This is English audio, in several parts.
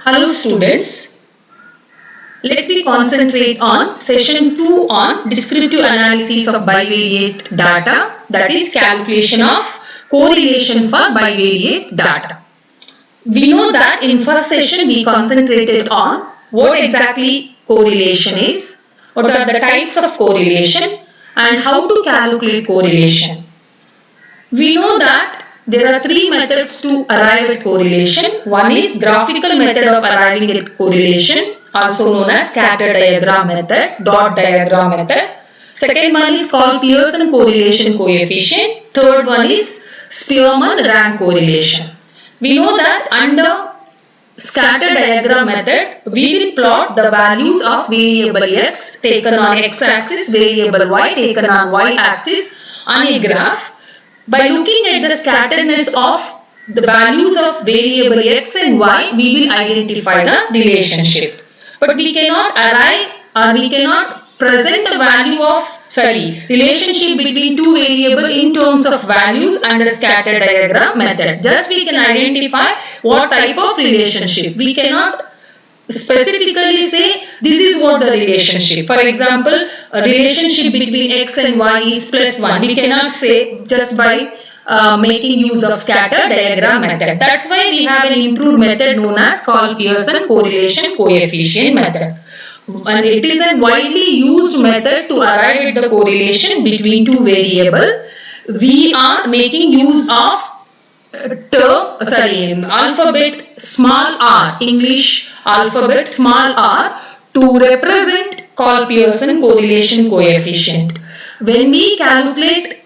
Hello students, let me concentrate on session 2 on descriptive analysis of bivariate data, that is calculation of correlation for bivariate data. We know that in first session we concentrated on what exactly correlation is, what are the types of correlation and how to calculate correlation. We know that there are three methods to arrive at correlation. One is graphical method of arriving at correlation, also known as scatter diagram method, dot diagram method. Second one is called Pearson correlation coefficient. Third one is Spearman rank correlation. We know that under scatter diagram method, we will plot the values of variable x taken on x-axis, variable y taken on y-axis on a graph. By looking at the scatteredness of the values of variable x and y, we will identify the relationship. But we cannot arrive or we cannot present the value of relationship between two variables in terms of values under scatter diagram method. Just we can identify what type of relationship. We cannot specifically say this is what the relationship. For example, a relationship between x and y is +1. We cannot say just by making use of scatter diagram method. That's why we have an improved method known as called Pearson correlation coefficient method. And it is a widely used method to arrive at the correlation between two variables. We are making use of alphabet small r, English alphabet small r to represent called Pearson correlation coefficient. When we calculate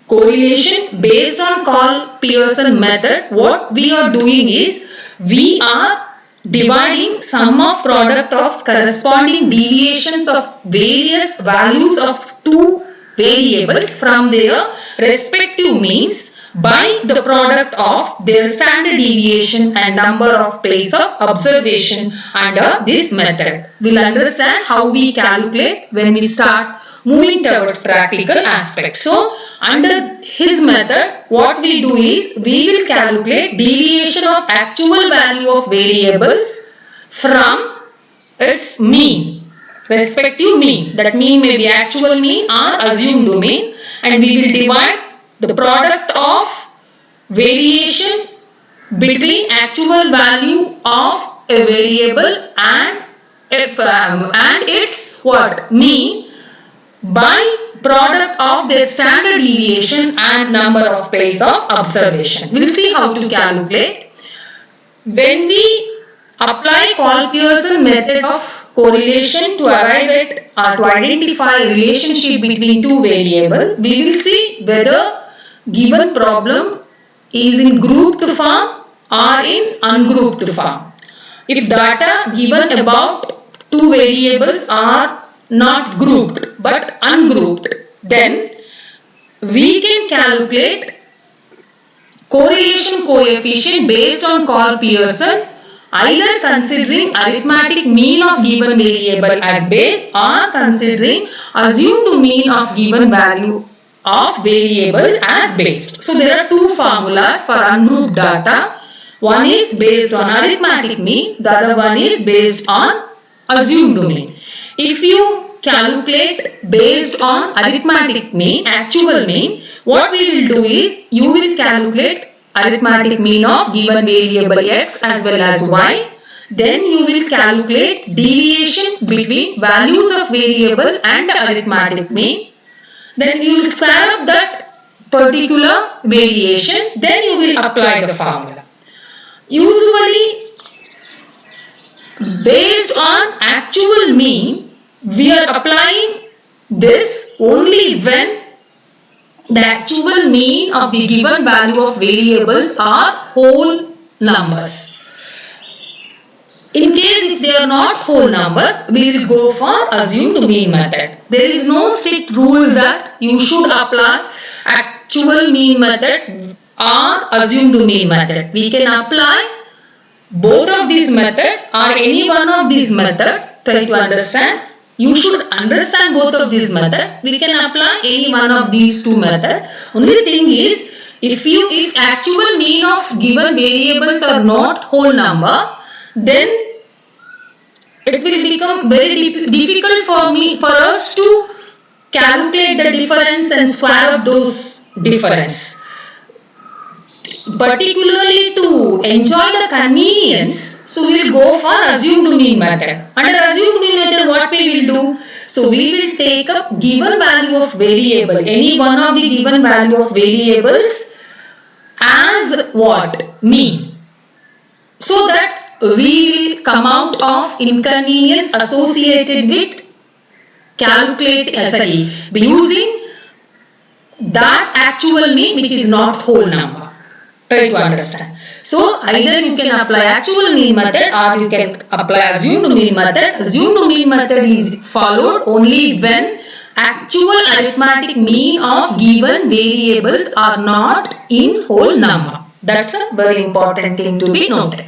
correlation based on called Pearson method, what we are doing is we are dividing sum of product of corresponding deviations of various values of two variables from their respective means by the product of their standard deviation and number of place of observation under this method. We'll understand how we calculate when we start moving towards practical aspects. So, under his method, what we do is we will calculate deviation of actual value of variables from its mean, respective mean. That mean may be actual mean or assumed mean, and we will divide the product of variation between actual value of a variable and its mean by product of their standard deviation and number of place of observation. We will see how to calculate. When we apply Cole-Pearson method of correlation to arrive at or to identify a relationship between two variables, we will see whether given problem is in grouped form or in ungrouped form. If data given about two variables are not grouped but ungrouped, then we can calculate correlation coefficient based on Cole-Pearson, either considering arithmetic mean of given variable as base or considering assumed mean of given value of variable as base. So there are two formulas for ungrouped data. One is based on arithmetic mean, the other one is based on assumed mean. If you calculate based on arithmetic mean, actual mean, what we will do is you will calculate arithmetic mean of given variable x as well as y. Then you will calculate deviation between values of variable and the arithmetic mean. Then you will square up that particular variation. Then you will apply the formula. Usually, based on actual mean, we are applying this only when the actual mean of the given value of variables are whole numbers. In case if they are not whole numbers, we will go for assumed mean method. There is no strict rules that you should apply actual mean method or assumed mean method. We can apply both of these methods or any one of these methods. Try to understand. You should understand both of these methods. We can apply any one of these two methods. Only thing is, if actual mean of given variables are not whole number, then it will become very difficult for us to calculate the difference and square up those difference. Particularly to enjoy the convenience, so we will go for assumed mean method. Under assumed mean method, what we will do? So we will take up given value of variable, any one of the given value of variables as what? Mean. So that we will come out of inconvenience associated with using that actual mean which is not whole number. Try to understand. So either you can apply actual mean method or you can apply assumed mean method. Assumed mean method is followed only when actual arithmetic mean of given variables are not in whole number. That's a very important thing to be noted.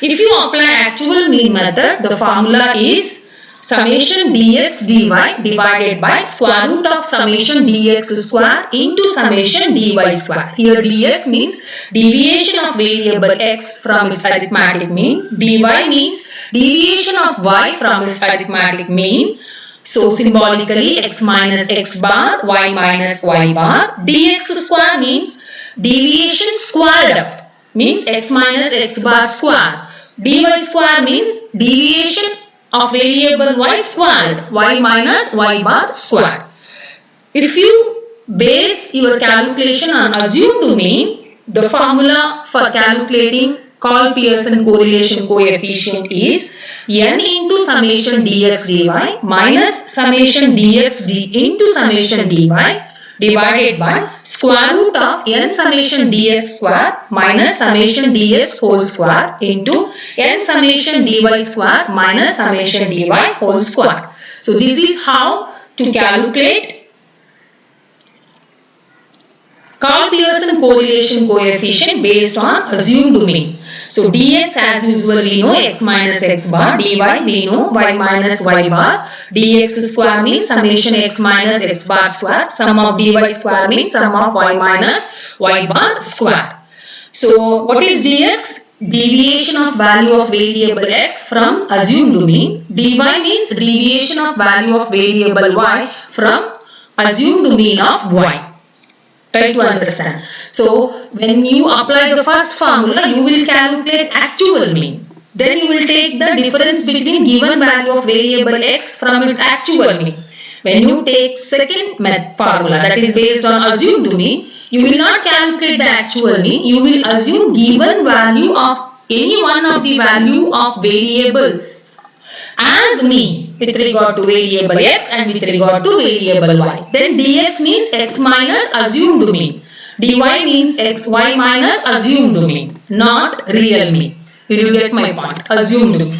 If you apply actual mean method, the formula is summation dx dy divided by square root of summation dx square into summation dy square. Here dx means deviation of variable x from its arithmetic mean. Dy means deviation of y from its arithmetic mean. So symbolically x minus x bar, y minus y bar. Dx square means deviation squared up, means x minus x bar square. Dy square means deviation of variable y squared, y minus y bar square. If you base your calculation on assumed mean, the formula for calculating Cauchy-Pearson correlation coefficient is n into summation dx dy minus summation dx into summation dy divided by square root of n summation dx square minus summation dx whole square into n summation dy square minus summation dy whole square. So this is how to calculate Cauchy-Pearson correlation coefficient based on assumed mean. So dx as usual we know x minus x bar, dy we know y minus y bar, dx square means summation x minus x bar square, sum of dy square means sum of y minus y bar square. So what is dx? Deviation of value of variable x from assumed mean. Dy means deviation of value of variable y from assumed mean of y. Try to understand. So when you apply the first formula, you will calculate actual mean. Then you will take the difference between given value of variable x from its actual mean. When you take second formula, that is based on assumed mean, you will not calculate the actual mean. You will assume given value of any one of the value of variables as mean with regard to variable x and with regard to variable y. Then dx means x minus assumed mean. Dy means x y minus assumed mean, not real mean. Did you get my point? Assumed mean.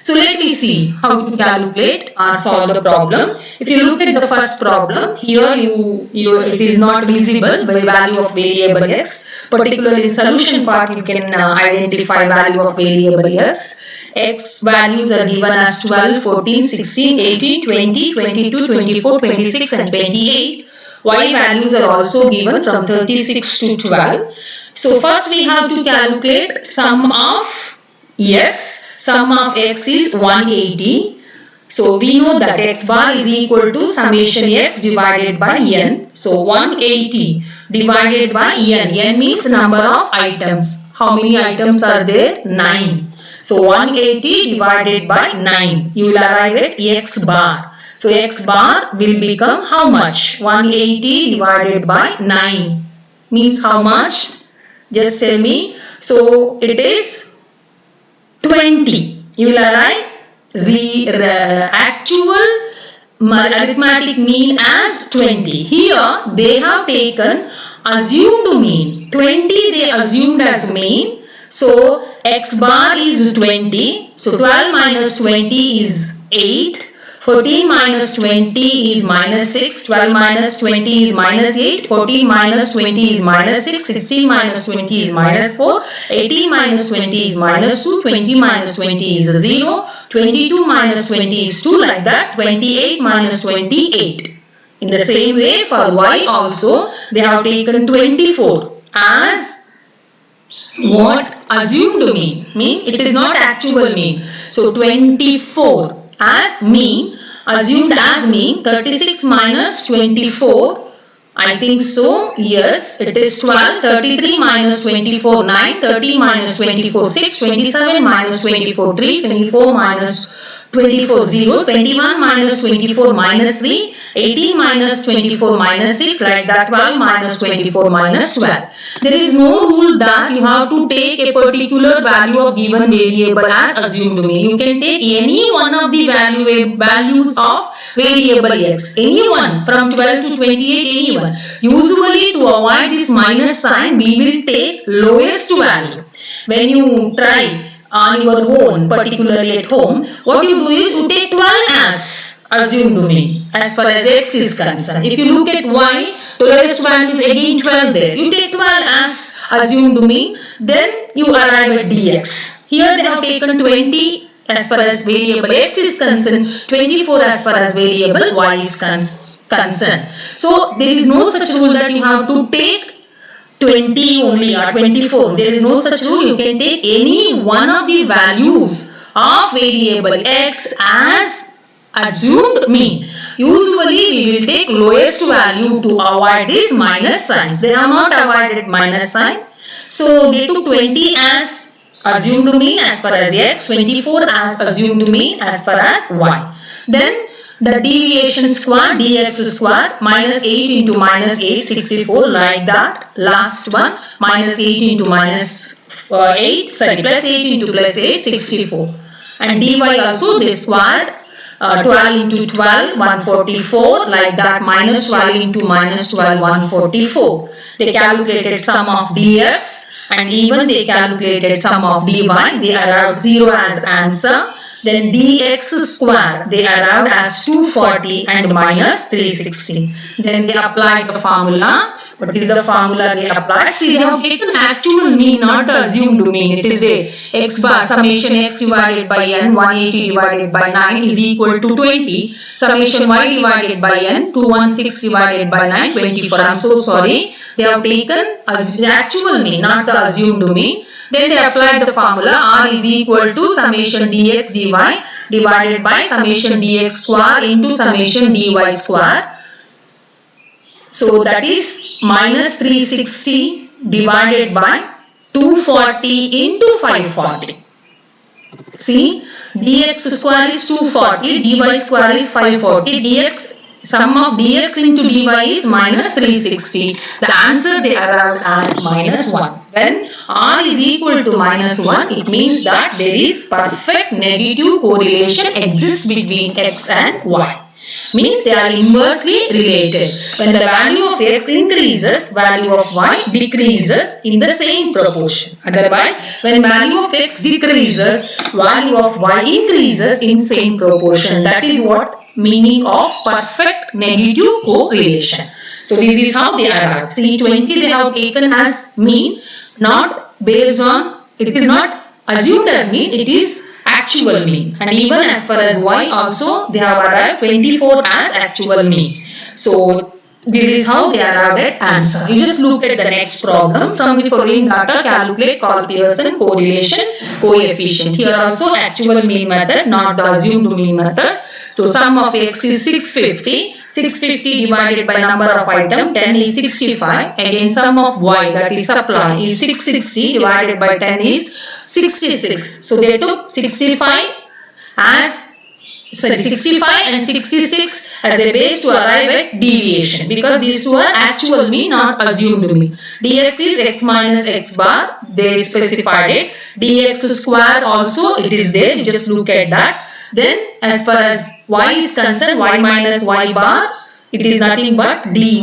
So let me see how to calculate or solve the problem. If you look at the first problem, here it is not visible by value of variable x. Particularly in solution part, you can identify value of variable x. X values are given as 12, 14, 16, 18, 20, 22, 24, 26 and 28. Y values are also given from 36 to 12. So first we have to calculate sum of x. Sum of x is 180. So we know that x bar is equal to summation x divided by n. So 180 divided by n. N means number of items. How many items are there? 9. So 180 divided by 9. You will arrive at x bar. So x bar will become how much? 180 divided by 9 means how much? Just tell me. So it is 20. You will arrive actual arithmetic mean as 20. Here they have taken assumed mean. 20 they assumed as mean. So x bar is 20. So 12 minus 20 is 8. 14 minus 20 is minus 6, 12 minus 20 is minus 8, 14 minus 20 is minus 6, 16 minus 20 is minus 4, 18 minus 20 is minus 2, 20 minus 20 is 0, 22 minus 20 is 2, like that, 28 minus 28. In the same way for y also, they have taken 24 as what assumed mean it is not actual mean. So 24 as mean, assumed as mean. 36 minus 24, I think so, yes, it is 12. 33 minus 24, 9. 30 minus 24, 6. 27 minus 24, 3. 24 minus 24, 0. 21 minus 24, minus 3. 18 minus 24, minus 6. Like that, 12 minus 24, minus 12. There is no rule that you have to take a particular value of given variable as assumed mean. You can take any one of the values of variable x, anyone from 12 to 28, anyone. Usually to avoid this minus sign, we will take lowest value. When you try on your own, particularly at home, what you do is you take 12 as assumed mean as far as x is concerned. If you look at y, the lowest value is again 12 there. You take 12 as assumed mean, then you arrive at dx. Here they have taken 20 as far as variable x is concerned, 24 as far as variable y is concerned. So there is no such rule that you have to take 20 only or 24. There is no such rule. You can take any one of the values of variable x as assumed mean. Usually we will take lowest value to avoid this minus signs. They have not avoided minus sign. So they took 20 as assumed mean as far as x, 24 as assumed mean as far as y. Then the deviation square, dx square, minus 8 into minus 8, 64, like that. Last one, minus 8 into minus 8, sorry, plus 8 into plus 8, 64. And dy also they squared, 12 into 12, 144, like that, minus 12 into minus 12, 144. They calculated sum of dx and even they calculated sum of dy. They arrived 0 as answer. Then dx square they arrived as 240 and minus 360. Then they applied the formula. What is the formula they applied? See, they have taken actual mean, not the assumed mean. It is a x bar summation x divided by n, 180 divided by 9 is equal to 20. Summation y divided by n, 216 divided by 9, 24. I'm so sorry. They have taken the actual mean, not the assumed mean. Then they applied the formula r is equal to summation dx dy divided by summation dx square into summation dy square. So that is minus 360 divided by 240 into 540. See, dx square is 240, dy square is 540, dx sum of dx into dy is minus 360. The answer they arrived as minus 1. When r is equal to minus 1, it means that there is perfect negative correlation exists between x and y. Means they are inversely related. When the value of x increases, value of y decreases in the same proportion. Otherwise, when value of x decreases, value of y increases in same proportion. That is what meaning of perfect negative correlation. So this is how they arrived. See, 20 they have taken as mean, not based on, it is not assumed as mean, it is actual mean. And even as far as y also, they have arrived 24 as actual mean. So this is how they arrived at answer. You just look at the next problem. From the following data, calculate Pearson correlation coefficient. Here also actual mean method, not the assumed mean method. So sum of x is 650. 650 divided by number of item 10 is 65. Again sum of y, that is supply, is 660 divided by 10 is 66. So they took 65 and 66 as a base to arrive at deviation, because these two are actual mean, not assumed mean. Dx is x minus x bar, they specified it. Dx square also it is there, we just look at that. Then as far as y is concerned, y minus y bar, it is nothing but dy.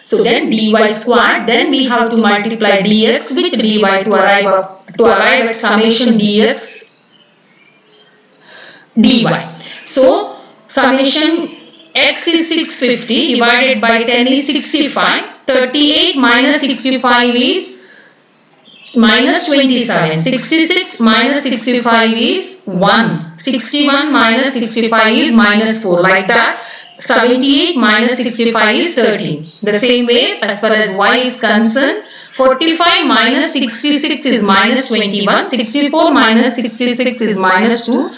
So then dy squared, then we have to multiply dx with dy to arrive at summation dx dy. So summation x is 650 divided by 10 is 65. 38 minus 65 is minus 27. 66 minus 65 is 1. 61 minus 65 is minus 4. Like that. 78 minus 65 is 13. The same way as far as y is concerned, 45 minus 66 is minus 21. 64 minus 66 is minus 2.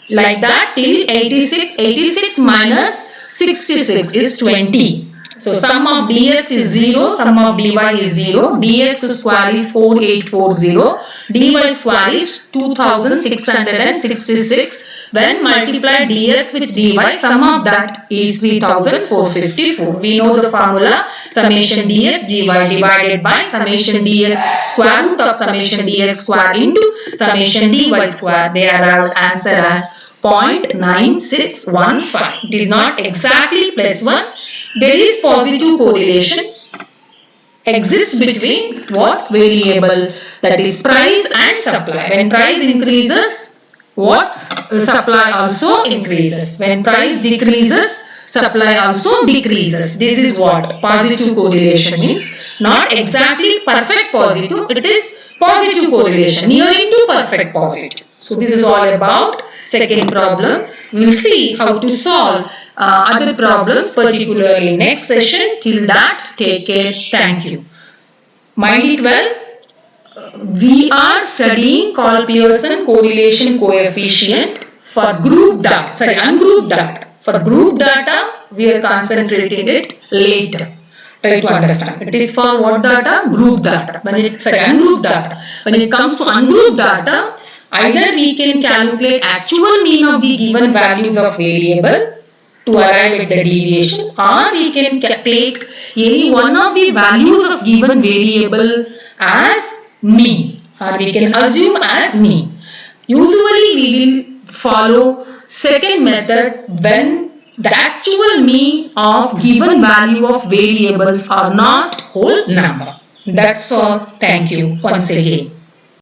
Like that till 86. 86 minus 66 is 20. So sum of dx is 0, sum of dy is 0, dx square is 4840, dy square is 2666. When multiply dx with dy, sum of that is 3454. We know the formula, summation dx dy divided by summation dx square root of summation dx square into summation dy square. They arrived answer as 0.9615. It is not exactly plus 1. There is positive correlation exists between what variable, that is price and supply. When price increases, what supply also increases. When price decreases, supply also decreases. This is what positive correlation means. Not exactly perfect positive, it is positive correlation nearing to perfect positive. So this is all about second problem. We will see how to solve other problems particularly next session. Till that, take care. Thank you. Mind it well. We are studying Cole-Pearson correlation coefficient for group data, sorry, ungrouped data. For group data, we are concentrating it later. Try to understand. It is for what data? Group data. When it's ungrouped data. When it comes to ungrouped data, either we can calculate actual mean of the given values of variable to arrive at the deviation, or we can take any one of the values of given variable as mean, or we can assume as mean. Usually we will follow second method when the actual mean of given value of variables are not whole number. That's all. Thank you once again.